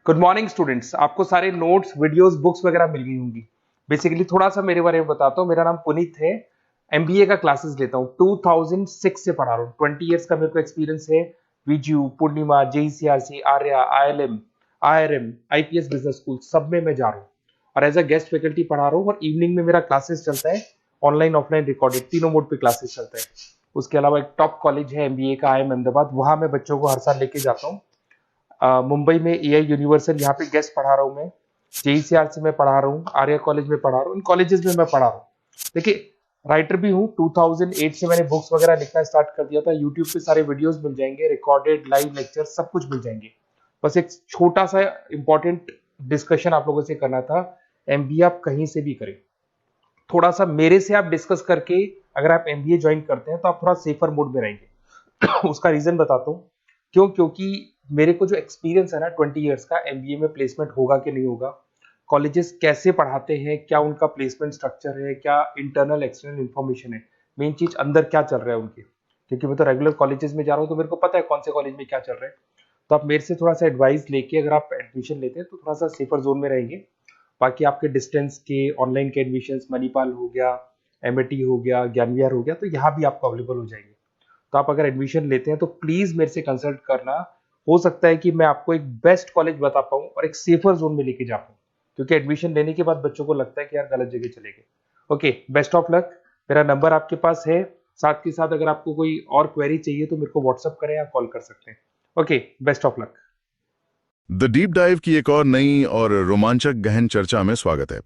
Good morning students. आपको सारे notes videos books वगैरह मिल गई होंगी। बेसिकली थोड़ा सा मेरे बारे में बताता हूँ। मेरा नाम पुनीत है। एमबीए का क्लासेस लेता हूँ। 2006 से पढ़ा रहा हूँ। 20 इयर्स का मेरे को एक्सपीरियंस है। वीजू, Poornima, JECRC, Arya, ILM, IRM, IPS business school सब में मैं जा रहा हूँ और एज अ गेस्ट फैकल्टी पढ़ा रहा हूँ। और इवनिंग में मेरा क्लासेस चलता है, ऑनलाइन ऑफलाइन रिकॉर्डेड, तीनों मोड पे क्लासेस चलता है। उसके अलावा एक टॉप कॉलेज है एमबीए का, आईएम अहमदाबाद, वहां मैं बच्चों को हर साल लेके जाता हूँ। मुंबई में एआई यूनिवर्सल, यहाँ पे गेस्ट पढ़ा रहा हूँ मैं। जेईसीआरसी में पढ़ा रहा हूँ, आर्या कॉलेज में पढ़ा रहा हूँ। इन कॉलेजेस में मैं पढ़ा रहा हूँ। देखिए, राइटर भी हूँ। 2008 से मैंने बुक्स वगैरह लिखना स्टार्ट कर दिया था। यूट्यूब पे सारे वीडियोस मिल जाएंगे, रिकॉर्डेड लाइव लेक्चर सब कुछ मिल जाएंगे। बस एक छोटा सा इंपॉर्टेंट डिस्कशन आप लोगों से करना था। एमबीए आप कहीं से भी करें, थोड़ा सा मेरे से आप डिस्कस करके अगर आप एमबीए ज्वाइन करते हैं तो आप थोड़ा सेफर मोड में रहेंगे। उसका रीजन बताता हूँ क्यों। क्योंकि मेरे को जो एक्सपीरियंस है ना 20 इयर्स का, एमबीए में प्लेसमेंट होगा कि नहीं होगा, कॉलेजेस कैसे पढ़ाते हैं, क्या उनका प्लेसमेंट स्ट्रक्चर है, क्या इंटरनल एक्सटर्नल इन्फॉर्मेशन है, मेन चीज अंदर क्या चल रहा है उनके। क्योंकि मैं तो रेगुलर कॉलेजेस में जा रहा हूँ तो मेरे को पता है कौन से कॉलेज में क्या चल रहा है। तो आप मेरे से थोड़ा सा एडवाइस लेके अगर आप एडमिशन लेते हैं तो थोड़ा सा सेफर जोन में रहेंगे। बाकी आपके डिस्टेंस के ऑनलाइन के एडमिशन, मणिपाल हो गया, एमएटी हो गया, ज्ञान विहार हो गया, तो यहाँ भी आपको अवेलेबल हो जाएंगे। तो आप अगर एडमिशन लेते हैं तो प्लीज मेरे से कंसल्ट करना। हो सकता है कि मैं आपको एक बेस्ट कॉलेज बता पाऊं और एक सेफर जोन में लेके जा पाऊं। क्योंकि एडमिशन लेने के बाद बच्चों को लगता है कि यार गलत जगह चले गए। Okay, best of luck. मेरा नंबर आपके पास है। साथ के साथ अगर आपको कोई और क्वेरी चाहिए तो मेरे को व्हाट्सअप करें या कॉल कर सकते हैं। Okay, best of luck. The deep dive की एक और नई और रोमांचक गहन चर्चा में स्वागत है।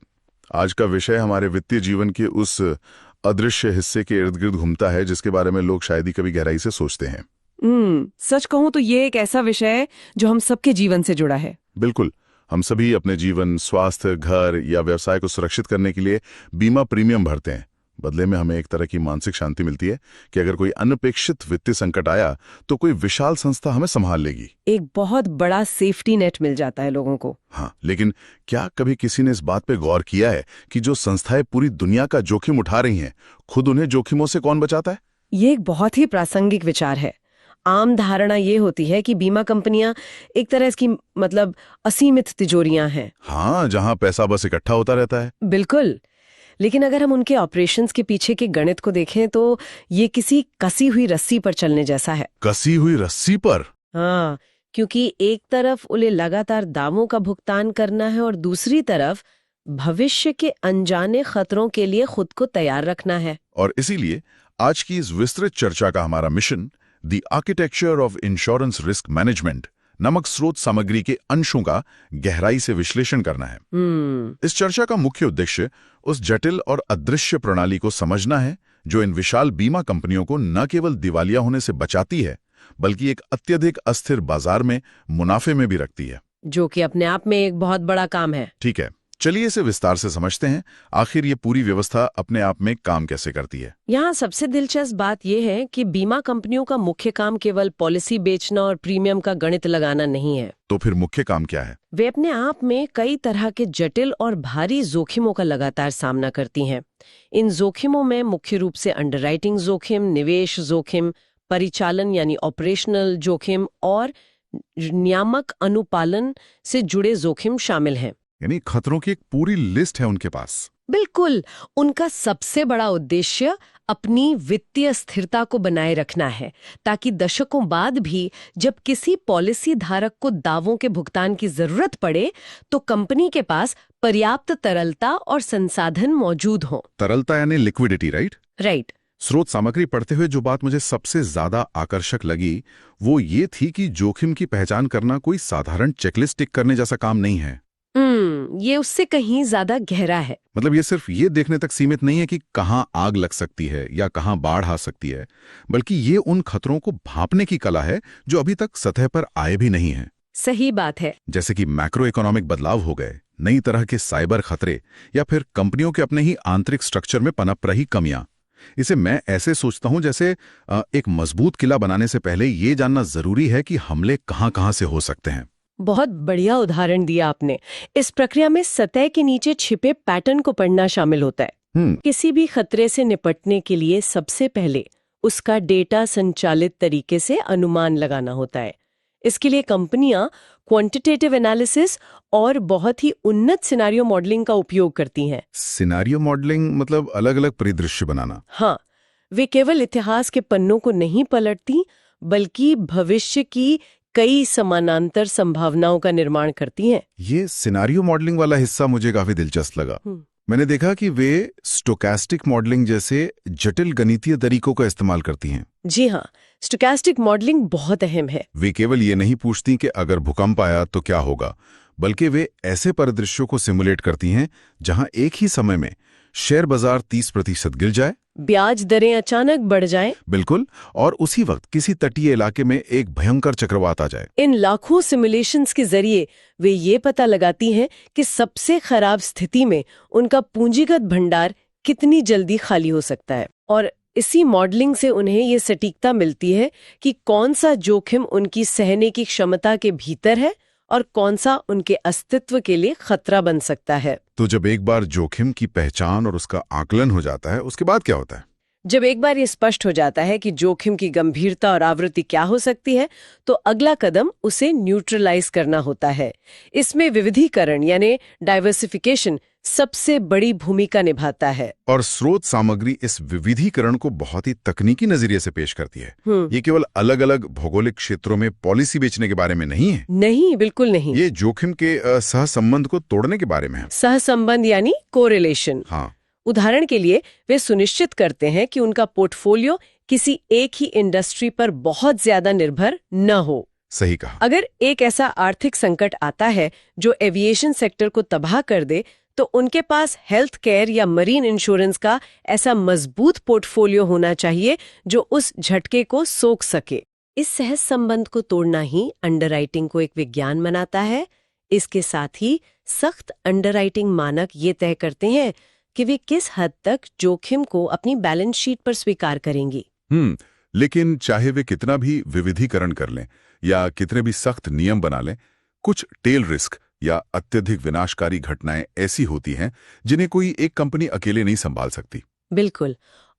आज का विषय हमारे वित्तीय जीवन के उस अदृश्य हिस्से के इर्द गिर्द घूमता है जिसके बारे में लोग शायद ही कभी गहराई से सोचते हैं। सच कहूं तो ये एक ऐसा विषय है जो हम सबके जीवन से जुड़ा है। बिल्कुल, हम सभी अपने जीवन, स्वास्थ्य, घर या व्यवसाय को सुरक्षित करने के लिए बीमा प्रीमियम भरते हैं। बदले में हमें एक तरह की मानसिक शांति मिलती है कि अगर कोई अनपेक्षित वित्तीय संकट आया तो कोई विशाल संस्था हमें संभाल लेगी। एक बहुत बड़ा सेफ्टी नेट मिल जाता है लोगों को। हाँ, लेकिन क्या कभी किसी ने इस बात पे गौर किया है कि जो संस्थाएं पूरी दुनिया का जोखिम उठा रही हैं, खुद उन्हें जोखिमों से कौन बचाता है? ये एक बहुत ही प्रासंगिक विचार है। आम धारणा ये होती है कि बीमा कंपनियां एक तरह इसकी मतलब असीमित तिजोरियां हैं। हाँ, जहां पैसा बस इकट्ठा होता रहता है। बिल्कुल, लेकिन अगर हम उनके ऑपरेशंस के पीछे के गणित को देखें तो ये किसी कसी हुई रस्सी पर चलने जैसा है। कसी हुई रस्सी पर? हाँ, क्योंकि एक तरफ उन्हें लगातार दावों का भुगतान करना है और दूसरी तरफ भविष्य के अनजाने खतरों के लिए खुद को तैयार रखना है। और इसीलिए आज की इस विस्तृत चर्चा का हमारा mission the architecture of insurance risk management नामक स्रोत सामग्री के अंशों का गहराई से विश्लेषण करना है। इस चर्चा का मुख्य उद्देश्य उस जटिल और अदृश्य प्रणाली को समझना है जो इन विशाल बीमा कंपनियों को न केवल दिवालिया होने से बचाती है बल्कि एक अत्यधिक अस्थिर बाजार में मुनाफे में भी रखती है, जो कि अपने आप में एक बहुत बड़ा काम है। ठीक है, चलिए इसे विस्तार से समझते हैं। आखिर ये पूरी व्यवस्था अपने आप में काम कैसे करती है। यहाँ सबसे दिलचस्प बात यह है कि बीमा कंपनियों का मुख्य काम केवल पॉलिसी बेचना और प्रीमियम का गणित लगाना नहीं है। तो फिर मुख्य काम क्या है? वे अपने आप में कई तरह के जटिल और भारी जोखिमों का लगातार सामना करती हैं। इन जोखिमों में मुख्य रूप से अंडरराइटिंग जोखिम, निवेश जोखिम, परिचालन यानी ऑपरेशनल जोखिम और नियामक अनुपालन से जुड़े जोखिम शामिल हैं। यानी खतरों की एक पूरी लिस्ट है उनके पास। बिल्कुल, उनका सबसे बड़ा उद्देश्य अपनी वित्तीय स्थिरता को बनाए रखना है ताकि दशकों बाद भी जब किसी पॉलिसी धारक को दावों के भुगतान की जरूरत पड़े तो कंपनी के पास पर्याप्त तरलता और संसाधन मौजूद हो। तरलता यानी लिक्विडिटी, राइट? राइट। स्रोत सामग्री पढ़ते हुए जो बात मुझे सबसे ज्यादा आकर्षक लगी वो ये थी कि जोखिम की पहचान करना कोई साधारण चेकलिस्ट टिक करने जैसा काम नहीं है। ये उससे कहीं ज्यादा गहरा है। मतलब ये सिर्फ ये देखने तक सीमित नहीं है कि कहाँ आग लग सकती है या कहाँ बाढ़ आ सकती है, बल्कि ये उन खतरों को भांपने की कला है जो अभी तक सतह पर आए भी नहीं है। सही बात है। जैसे कि मैक्रो इकोनॉमिक बदलाव हो गए, नई तरह के साइबर खतरे या फिर कंपनियों के अपने ही आंतरिक स्ट्रक्चर में पनप रही कमियां। इसे मैं ऐसे सोचता हूं जैसे एक मजबूत किला बनाने से पहले ये जानना जरूरी है कि हमले कहां-कहां से हो सकते हैं। बहुत बढ़िया उदाहरण दिया आपने। इस प्रक्रिया में सतह के नीचे छिपे पैटर्न को पढ़ना शामिल होता है। किसी भी खतरे से निपटने के लिए सबसे पहले उसका डेटा संचालित तरीके से अनुमान लगाना होता है। इसके लिए कंपनियां क्वांटिटेटिव एनालिसिस और बहुत ही उन्नत सिनेरियो मॉडलिंग का उपयोग करती हैं। सिनेरियो मॉडलिंग मतलब अलग-अलग परिदृश्य बनाना। हाँ, वे केवल इतिहास के पन्नों को नहीं पलटती, बल्कि भविष्य की कई समानांतर संभावनाओं का निर्माण करती हैं। ये सिनेरियो मॉडलिंग वाला हिस्सा मुझे काफी दिलचस्प लगा। मैंने देखा कि वे स्टोकेस्टिक मॉडलिंग जैसे जटिल गणितीय तरीकों का इस्तेमाल करती हैं। जी हाँ, स्टोकेस्टिक मॉडलिंग बहुत अहम है। वे केवल ये नहीं पूछती कि अगर भूकंप आया तो क्या होगा, बल्कि वे ऐसे परिदृश्यों को सिमुलेट करती हैं जहां एक ही समय में शेयर बाजार 30% गिर जाए, ब्याज दरें अचानक बढ़ जाएं, बिल्कुल, और उसी वक्त किसी तटीय इलाके में एक भयंकर चक्रवात आ जाए। इन लाखों सिमुलेशंस के जरिए वे ये पता लगाती हैं कि सबसे खराब स्थिति में उनका पूंजीगत भंडार कितनी जल्दी खाली हो सकता है। और इसी मॉडलिंग से उन्हें ये सटीकता मिलती है कि कौन सा जोखिम उनकी सहने की क्षमता के भीतर है और कौन सा उनके अस्तित्व के लिए खतरा बन सकता है। तो जब एक बार जोखिम की पहचान और उसका आकलन हो जाता है, उसके बाद क्या होता है? जब एक बार ये स्पष्ट हो जाता है कि जोखिम की गंभीरता और आवृत्ति क्या हो सकती है, तो अगला कदम उसे न्यूट्रलाइज करना होता है। इसमें विविधीकरण यानी डाइवर्सिफिकेशन सबसे बड़ी भूमिका निभाता है। और स्रोत सामग्री इस विविधीकरण को बहुत ही तकनीकी नजरिए से पेश करती है। ये केवल अलग-अलग भौगोलिक क्षेत्रों में पॉलिसी बेचने के बारे में नहीं है। नहीं, बिल्कुल नहीं। ये जोखिम के सहसंबंध को तोड़ने के बारे में है। सहसंबंध यानी कोरिलेशन। हाँ, उदाहरण के लिए वे सुनिश्चित करते हैं कि उनका पोर्टफोलियो किसी एक ही इंडस्ट्री पर बहुत ज्यादा निर्भर न हो। सही कहा। अगर एक ऐसा आर्थिक संकट आता है जो एविएशन सेक्टर को तबाह कर दे, तो उनके पास हेल्थ केयर या मरीन इंश्योरेंस का ऐसा मजबूत पोर्टफोलियो होना चाहिए जो उस झटके को सोख सके। इस सहज संबंध को तोड़ना ही अंडरराइटिंग को एक विज्ञान बनाता है। इसके साथ ही सख्त अंडरराइटिंग मानक ये तय करते हैं कि वे किस हद तक जोखिम को अपनी बैलेंस शीट पर स्वीकार करेंगी। लेकिन चाहे वे कितना भी विविधीकरण कर लें या कितने भी सख्त नियम बना लें, कुछ टेल रिस्क या अत्यधिक विनाशकारी घटनाएं ऐसी होती हैं जिन्हें कोई एक कंपनी अकेले नहीं संभाल सकती। बिल्कुल,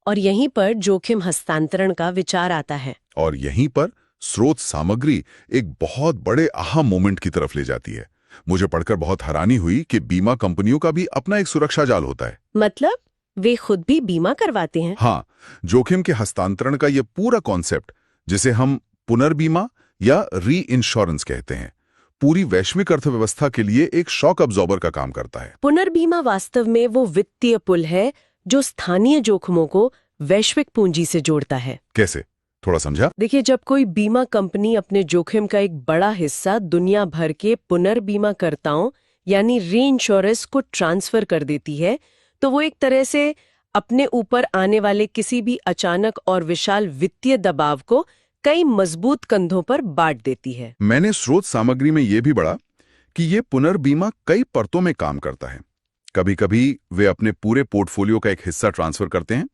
और यहीं पर जोखिम हस्तांतरण का विचार आता है। और यहीं पर स्रोत सामग्री एक बहुत बड़े आहा मोमेंट की तरफ ले जाती है। मुझे पढ़कर बहुत हैरानी हुई कि बीमा कंपनियों का भी अपना एक सुरक्षा जाल होता है। मतलब वे खुद भी बीमा करवाते हैं? हाँ, जोखिम के हस्तांतरण का ये पूरा कॉन्सेप्ट, जिसे हम पुनर्बीमा या री इंश्योरेंस कहते हैं, पूरी वैश्विक अर्थव्यवस्था के लिए एक शॉक अब्जॉर्बर का काम करता है। पुनर्बीमा वास्तव में वो वित्तीय पुल है जो स्थानीय जोखिमों को वैश्विक पूंजी से जोड़ता है। कैसे, थोड़ा समझा? देखिए, जब कोई बीमा कंपनी अपने जोखिम का एक बड़ा हिस्सा दुनिया भर के पुनर्बीमाकर्ताओं यानी री इंश्योरेंस को ट्रांसफर कर देती है, तो वो एक तरह से अपने ऊपर आने वाले किसी भी अचानक और विशाल वित्तीय दबाव को कई मजबूत कंधों पर बांट देती है। मैंने स्रोत सामग्री में यह भी पढ़ा कि ये पुनर्बीमा कई परतों में काम करता है। कभी कभी वे अपने पूरे पोर्टफोलियो का एक हिस्सा ट्रांसफर करते हैं,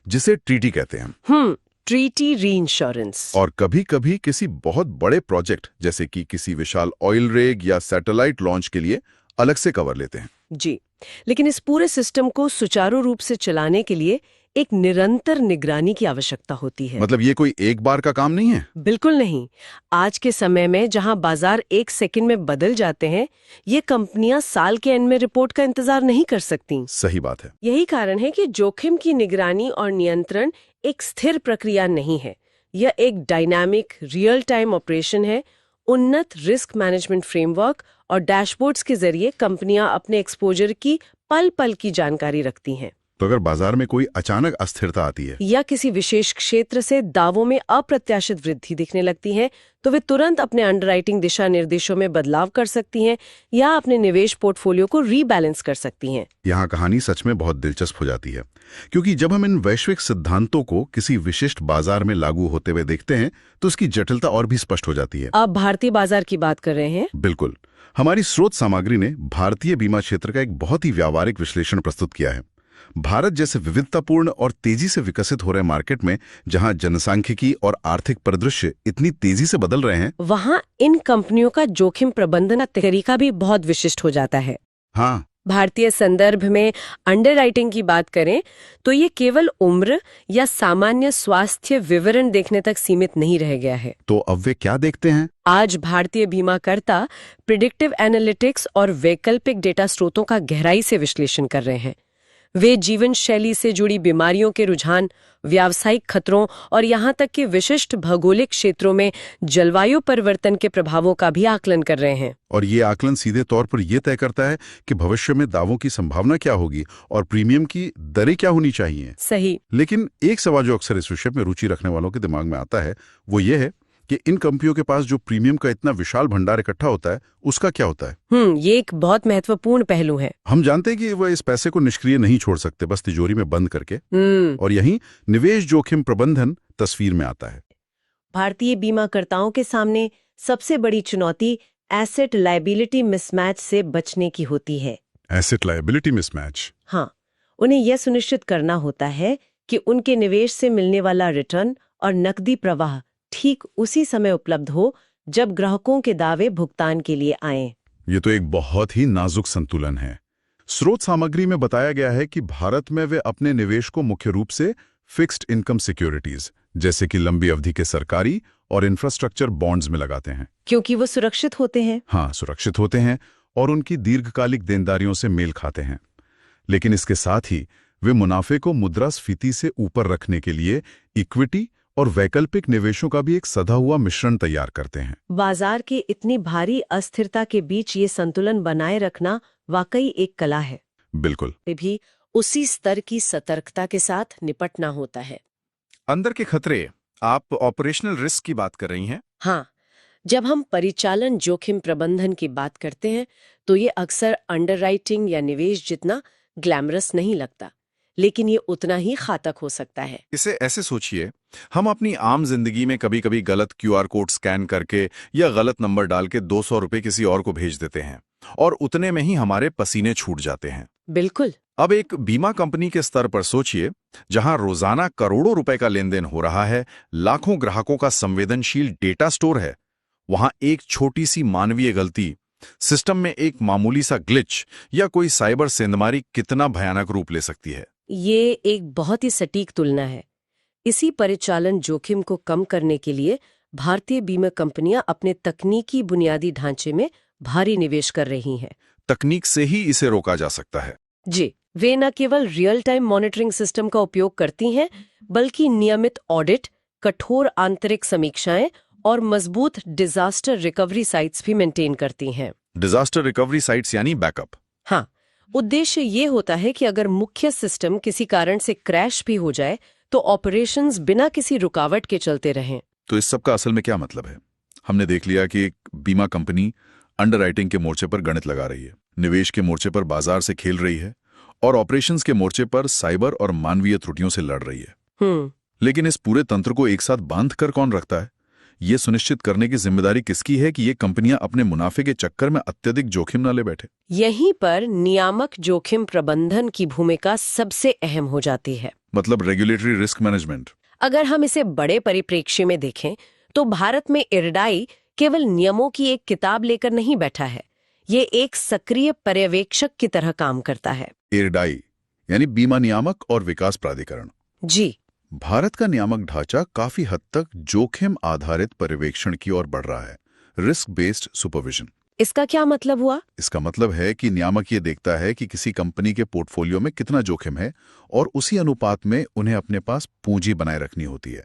जिसे ट्रीटी कहते हैं। ट्रीटी री इंश्योरेंस। और कभी कभी किसी बहुत बड़े प्रोजेक्ट जैसे कि किसी विशाल ऑयल रेग या सैटेलाइट लॉन्च के लिए अलग से कवर लेते हैं। जी, लेकिन इस पूरे सिस्टम को सुचारू रूप से चलाने के लिए एक निरंतर निगरानी की आवश्यकता होती है। मतलब ये कोई एक बार का काम नहीं है? बिल्कुल नहीं। आज के समय में जहां बाजार एक सेकंड में बदल जाते हैं, ये कंपनियां साल के एंड में रिपोर्ट का इंतजार नहीं कर सकती। सही बात है। यही कारण है कि जोखिम की निगरानी और नियंत्रण एक स्थिर प्रक्रिया नहीं है। यह एक डायनामिक रियल टाइम ऑपरेशन है। उन्नत रिस्क मैनेजमेंट फ्रेमवर्क और डैशबोर्ड्स के जरिए कंपनियां अपने एक्सपोजर की पल पल की जानकारी रखती हैं। तो अगर बाजार में कोई अचानक अस्थिरता आती है या किसी विशेष क्षेत्र से दावों में अप्रत्याशित वृद्धि दिखने लगती है, तो वे तुरंत अपने अंडरराइटिंग दिशा निर्देशों में बदलाव कर सकती हैं या अपने निवेश पोर्टफोलियो को रीबैलेंस कर सकती हैं। यहाँ कहानी सच में बहुत दिलचस्प हो जाती है, क्योंकि जब हम इन वैश्विक सिद्धांतों को किसी विशिष्ट बाजार में लागू होते हुए देखते हैं तो उसकी जटिलता और भी स्पष्ट हो जाती है। आप भारतीय बाजार की बात कर रहे हैं? बिल्कुल। हमारी स्रोत सामग्री ने भारतीय बीमा क्षेत्र का एक बहुत ही व्यावहारिक विश्लेषण प्रस्तुत किया है। भारत जैसे विविधतापूर्ण और तेजी से विकसित हो रहे मार्केट में, जहां जनसांख्यिकी और आर्थिक परिदृश्य इतनी तेजी से बदल रहे हैं, वहां इन कंपनियों का जोखिम प्रबंधन का तरीका भी बहुत विशिष्ट हो जाता है। हाँ, भारतीय संदर्भ में अंडरराइटिंग की बात करें तो ये केवल उम्र या सामान्य स्वास्थ्य विवरण देखने तक सीमित नहीं रह गया है। तो अब वे क्या देखते हैं? आज भारतीय बीमाकर्ता प्रिडिक्टिव एनालिटिक्स और वैकल्पिक डेटा स्रोतों का गहराई से विश्लेषण कर रहे हैं। वे जीवन शैली से जुड़ी बीमारियों के रुझान, व्यावसायिक खतरों और यहाँ तक कि विशिष्ट भौगोलिक क्षेत्रों में जलवायु परिवर्तन के प्रभावों का भी आकलन कर रहे हैं। और ये आकलन सीधे तौर पर यह तय करता है कि भविष्य में दावों की संभावना क्या होगी और प्रीमियम की दरें क्या होनी चाहिए। सही। लेकिन एक सवाल जो अक्सर इस विषय में रुचि रखने वालों के दिमाग में आता है वो ये है कि इन कंपनियों के पास जो प्रीमियम का इतना विशाल भंडार इकट्ठा होता है उसका क्या होता है? ये एक बहुत महत्वपूर्ण पहलू है। हम जानते हैं कि वह इस पैसे को निष्क्रिय नहीं छोड़ सकते, बस तिजोरी में बंद करके। और यहीं निवेश जोखिम प्रबंधन तस्वीर में आता है। भारतीय बीमाकर्ताओं के सामने सबसे बड़ी चुनौती एसेट लायबिलिटी मिसमैच से बचने की होती है। Asset liability mismatch? हाँ, उन्हें यह सुनिश्चित करना होता है कि उनके निवेश से मिलने वाला रिटर्न और नकदी प्रवाह ठीक उसी समय उपलब्ध हो जब ग्राहकों के दावे भुगतान के लिए आएं। ये तो एक बहुत ही नाजुक संतुलन है। स्रोत सामग्री में बताया गया है कि भारत में वे अपने निवेश को मुख्य रूप से फिक्स्ड इनकम सिक्योरिटीज जैसे कि लंबी अवधि के सरकारी और इंफ्रास्ट्रक्चर बॉन्ड्स में लगाते हैं। क्योंकि वो सुरक्षित होते हैं। हाँ, सुरक्षित होते हैं और उनकी दीर्घकालिक देनदारियों से मेल खाते हैं। लेकिन इसके साथ ही वे मुनाफे को मुद्रास्फीति से ऊपर रखने के लिए इक्विटी और वैकल्पिक निवेशों का भी एक सधा हुआ मिश्रण तैयार करते हैं। बाजार की इतनी भारी अस्थिरता के बीच ये संतुलन बनाए रखना वाकई एक कला है। बिल्कुल। भी उसी स्तर की सतर्कता के साथ निपटना होता है। अंदर के खतरे, आप ऑपरेशनल रिस्क की बात कर रही हैं? हाँ, जब हम परिचालन जोखिम प्रबंधन की बात करते हैं तो ये अक्सर अंडरराइटिंग या निवेश जितना ग्लैमरस नहीं लगता, लेकिन ये उतना ही घातक हो सकता है। इसे ऐसे सोचिए, हम अपनी आम जिंदगी में कभी कभी गलत क्यूआर कोड स्कैन करके या गलत नंबर डाल के 200 रुपए किसी और को भेज देते हैं और उतने में ही हमारे पसीने छूट जाते हैं। बिल्कुल। अब एक बीमा कंपनी के स्तर पर सोचिए, जहां रोजाना करोड़ों रुपए का लेन देन हो रहा है, लाखों ग्राहकों का संवेदनशील डेटा स्टोर है। वहां एक छोटी सी मानवीय गलती, सिस्टम में एक मामूली सा ग्लिच या कोई साइबर सेंधमारी कितना भयानक रूप ले सकती है। ये एक बहुत ही सटीक तुलना है। इसी परिचालन जोखिम को कम करने के लिए भारतीय बीमा कंपनियां अपने तकनीकी बुनियादी ढांचे में भारी निवेश कर रही हैं। तकनीक से ही इसे रोका जा सकता है। जी, वे न केवल रियल टाइम मॉनिटरिंग सिस्टम का उपयोग करती हैं, बल्कि नियमित ऑडिट, कठोर आंतरिक समीक्षाएं और मजबूत डिजास्टर रिकवरी साइट्स भी मेंटेन करती हैं। डिजास्टर रिकवरी साइट्स यानी बैकअप? हाँ, उद्देश्य ये होता है कि अगर मुख्य सिस्टम किसी कारण से क्रैश भी हो जाए तो ऑपरेशंस बिना किसी रुकावट के चलते रहें। तो इस सब का असल में क्या मतलब है? हमने देख लिया कि एक बीमा कंपनी अंडरराइटिंग के मोर्चे पर गणित लगा रही है, निवेश के मोर्चे पर बाजार से खेल रही है और ऑपरेशंस के मोर्चे पर साइबर और मानवीय त्रुटियों से लड़ रही है। लेकिन इस पूरे तंत्र को एक साथ बांध कर कौन रखता है? ये सुनिश्चित करने की जिम्मेदारी किसकी है कि ये कंपनियां अपने मुनाफे के चक्कर में अत्यधिक जोखिम न ले बैठे? यहीं पर नियामक जोखिम प्रबंधन की भूमिका सबसे अहम हो जाती है। मतलब रेगुलेटरी रिस्क मैनेजमेंट। अगर हम इसे बड़े परिप्रेक्ष्य में देखें तो भारत में IRDAI केवल नियमों की एक किताब लेकर नहीं बैठा है, ये एक सक्रिय पर्यवेक्षक की तरह काम करता है। IRDAI यानी बीमा नियामक और विकास प्राधिकरण। जी। भारत का नियामक ढांचा काफी हद तक जोखिम आधारित पर्यवेक्षण की ओर बढ़ रहा है, रिस्क बेस्ड सुपरविजन। इसका क्या मतलब हुआ? इसका मतलब है कि नियामक ये देखता है कि किसी कंपनी के पोर्टफोलियो में कितना जोखिम है और उसी अनुपात में उन्हें अपने पास पूंजी बनाए रखनी होती है।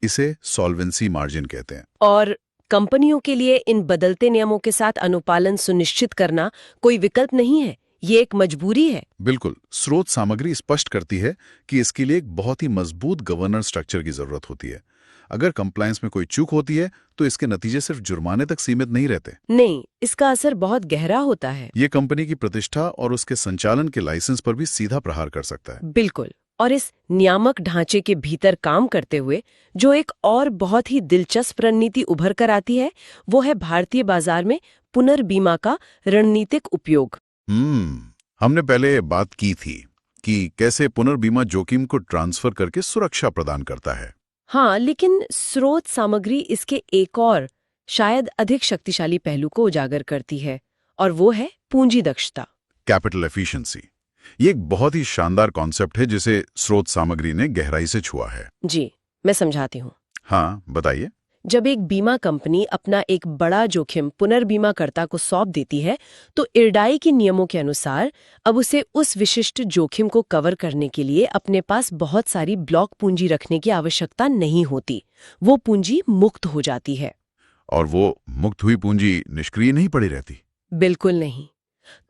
इसे सॉल्वेंसी मार्जिन कहते हैं। और कंपनियों के लिए इन बदलते नियमों के साथ अनुपालन सुनिश्चित करना कोई विकल्प नहीं है, ये एक मजबूरी है। बिल्कुल। स्रोत सामग्री स्पष्ट करती है कि इसके लिए एक बहुत ही मजबूत गवर्नेंस स्ट्रक्चर की जरूरत होती है। अगर कंप्लायंस में कोई चूक होती है तो इसके नतीजे सिर्फ जुर्माने तक सीमित नहीं रहते। नहीं, इसका असर बहुत गहरा होता है। ये कंपनी की प्रतिष्ठा और उसके संचालन के लाइसेंस पर भी सीधा प्रहार कर सकता है। बिल्कुल। और इस नियामक ढांचे के भीतर काम करते हुए जो एक और बहुत ही दिलचस्प रणनीति उभर कर आती है, वो है भारतीय बाजार में पुनर्बीमा का रणनीतिक उपयोग। हमने पहले बात की थी कि कैसे पुनर्बीमा जोखिम को ट्रांसफर करके सुरक्षा प्रदान करता है। हाँ, लेकिन स्रोत सामग्री इसके एक और शायद अधिक शक्तिशाली पहलू को उजागर करती है, और वो है पूंजी दक्षता। Capital efficiency. ये एक बहुत ही शानदार कॉन्सेप्ट है जिसे स्रोत सामग्री ने गहराई से छुआ है। जी, मैं समझाती हूँ। हाँ, बताइए। जब एक बीमा कंपनी अपना एक बड़ा जोखिम पुनर्बीमाकर्ता को सौंप देती है, तो इरडाई के नियमों के अनुसार अब उसे उस विशिष्ट जोखिम को कवर करने के लिए अपने पास बहुत सारी ब्लॉक पूंजी रखने की आवश्यकता नहीं होती। वो पूंजी मुक्त हो जाती है। और वो मुक्त हुई पूंजी निष्क्रिय नहीं पड़ी रहती। बिल्कुल नहीं।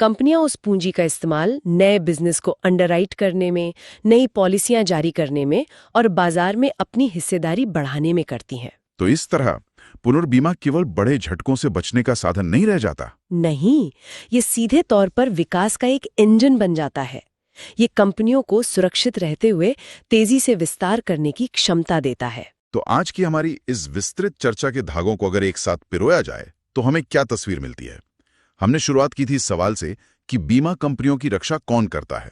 कंपनियां उस पूंजी का इस्तेमाल नए बिजनेस को अंडरराइट करने में, नई पॉलिसियां जारी करने में और बाजार में अपनी हिस्सेदारी बढ़ाने में करती हैं। तो इस तरह पुनर्बीमा केवल बड़े झटकों से बचने का साधन नहीं रह जाता। नहीं, ये सीधे तौर पर विकास का एक इंजन बन जाता है। ये कंपनियों को सुरक्षित रहते हुए तेजी से विस्तार करने की क्षमता देता है। तो आज की हमारी इस विस्तृत चर्चा के धागों को अगर एक साथ पिरोया जाए तो हमें क्या तस्वीर मिलती है? हमने शुरुआत की थी इस सवाल से कि बीमा कंपनियों की रक्षा कौन करता है,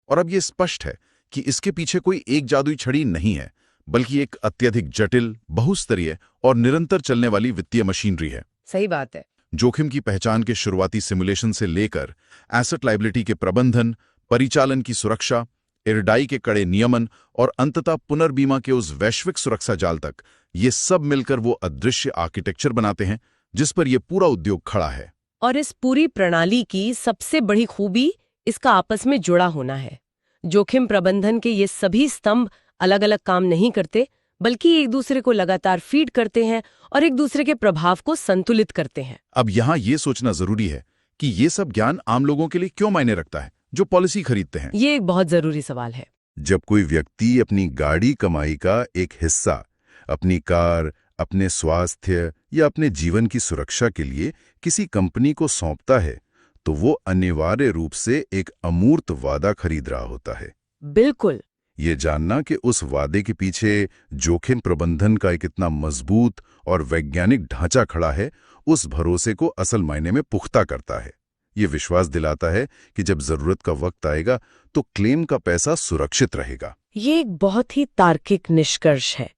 और अब ये स्पष्ट है कि इसके पीछे कोई एक जादुई छड़ी नहीं है, बल्कि एक अत्यधिक जटिल, बहुस्तरीय और निरंतर चलने वाली वित्तीय मशीनरी है। सही बात है। जोखिम की पहचान के शुरुआती सिमुलेशन से लेकर एसेट लायबिलिटी के प्रबंधन, परिचालन की सुरक्षा, इरडाई के कड़े नियमन और अंततः पुनर्बीमा के उस वैश्विक सुरक्षा जाल तक, ये सब मिलकर वो अदृश्य आर्किटेक्चर बनाते हैं जिस पर यह पूरा उद्योग खड़ा है। और इस पूरी प्रणाली की सबसे बड़ी खूबी इसका आपस में जुड़ा होना है। जोखिम प्रबंधन के ये सभी स्तंभ अलग अलग काम नहीं करते, बल्कि एक दूसरे को लगातार फीड करते हैं और एक दूसरे के प्रभाव को संतुलित करते हैं। अब यहाँ ये सोचना जरूरी है कि ये सब ज्ञान आम लोगों के लिए क्यों मायने रखता है जो पॉलिसी खरीदते हैं। ये एक बहुत जरूरी सवाल है। जब कोई व्यक्ति अपनी गाड़ी कमाई का एक हिस्सा अपनी कार, अपने स्वास्थ्य या अपने जीवन की सुरक्षा के लिए किसी कंपनी को सौंपता है, तो वो अनिवार्य रूप से एक अमूर्त वादा खरीद रहा होता है। बिल्कुल। ये जानना कि उस वादे के पीछे जोखिम प्रबंधन का एक इतना मजबूत और वैज्ञानिक ढांचा खड़ा है, उस भरोसे को असल मायने में पुख्ता करता है। ये विश्वास दिलाता है कि जब जरूरत का वक्त आएगा तो क्लेम का पैसा सुरक्षित रहेगा। ये एक बहुत ही तार्किक निष्कर्ष है।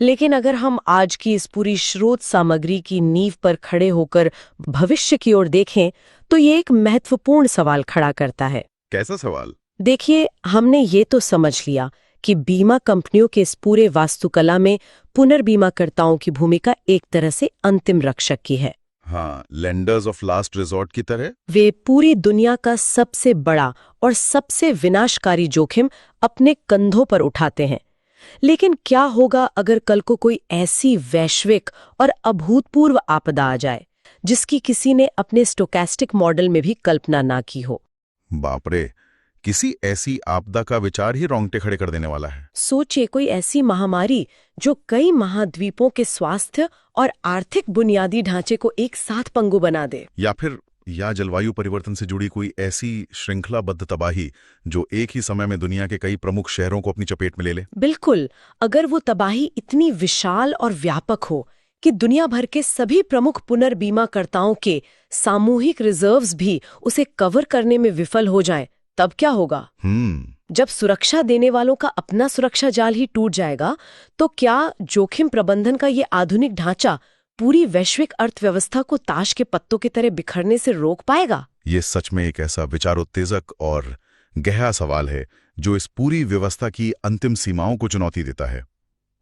लेकिन अगर हम आज की इस पूरी स्रोत सामग्री की नींव पर खड़े होकर भविष्य की ओर देखें, तो ये एक महत्वपूर्ण सवाल खड़ा करता है। कैसा सवाल? देखिए, हमने ये तो समझ लिया कि बीमा कंपनियों के इस पूरे वास्तुकला में पुनर्बीमाकर्ताओं की भूमिका एक तरह से अंतिम रक्षक की है। हाँ, लेंडर्स ऑफ लास्ट रिजॉर्ट की तरह। वे पूरी दुनिया का सबसे बड़ा और सबसे विनाशकारी जोखिम अपने कंधों पर उठाते हैं। लेकिन क्या होगा अगर कल को कोई ऐसी वैश्विक और अभूतपूर्व आपदा आ जाए जिसकी किसी ने अपने स्टोकेस्टिक मॉडल में भी कल्पना ना की हो? बाप रे, किसी ऐसी आपदा का विचार ही रोंगटे खड़े कर देने वाला है। सोचिए, कोई ऐसी महामारी जो कई महाद्वीपों के स्वास्थ्य और आर्थिक बुनियादी ढांचे को एक साथ पंगु बना दे। या जलवायु परिवर्तन से जुड़ी कोई ऐसी श्रृंखलाबद्ध तबाही जो एक ही समय में दुनिया के कई प्रमुख शहरों को अपनी चपेट में ले ले। बिल्कुल। अगर वो तबाही इतनी विशाल और व्यापक हो कि दुनिया भर के सभी प्रमुख पुनर्बीमाकर्ताओं के सामूहिक रिजर्व्स भी उसे कवर करने में विफल हो जाएं, तब क्या होगा? जब सुरक्षा देने वालों का अपना सुरक्षा जाल ही टूट जाएगा, तो क्या जोखिम प्रबंधन का ये आधुनिक ढांचा पूरी वैश्विक अर्थव्यवस्था को ताश के पत्तों की तरह बिखरने से रोक पाएगा? ये सच में एक ऐसा विचारोत्तेजक और गहरा सवाल है जो इस पूरी व्यवस्था की अंतिम सीमाओं को चुनौती देता है।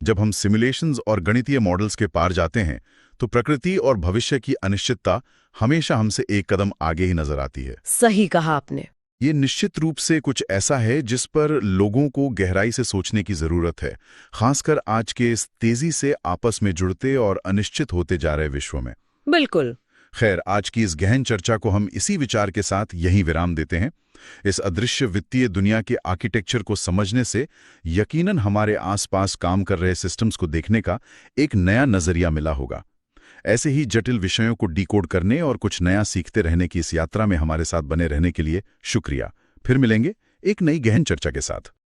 जब हम सिमुलेशंस और गणितीय मॉडल्स के पार जाते हैं, तो प्रकृति और भविष्य की अनिश्चितता हमेशा हमसे एक कदम आगे ही नजर आती है। सही कहा आपने। ये निश्चित रूप से कुछ ऐसा है जिस पर लोगों को गहराई से सोचने की जरूरत है, खासकर आज के इस तेजी से आपस में जुड़ते और अनिश्चित होते जा रहे विश्व में। बिल्कुल। खैर, आज की इस गहन चर्चा को हम इसी विचार के साथ यहीं विराम देते हैं। इस अदृश्य वित्तीय दुनिया के आर्किटेक्चर को समझने से यकीनन हमारे आसपास काम कर रहे सिस्टम्स को देखने का एक नया नजरिया मिला होगा। ऐसे ही जटिल विषयों को डिकोड करने और कुछ नया सीखते रहने की इस यात्रा में हमारे साथ बने रहने के लिए शुक्रिया। फिर मिलेंगे एक नई गहन चर्चा के साथ।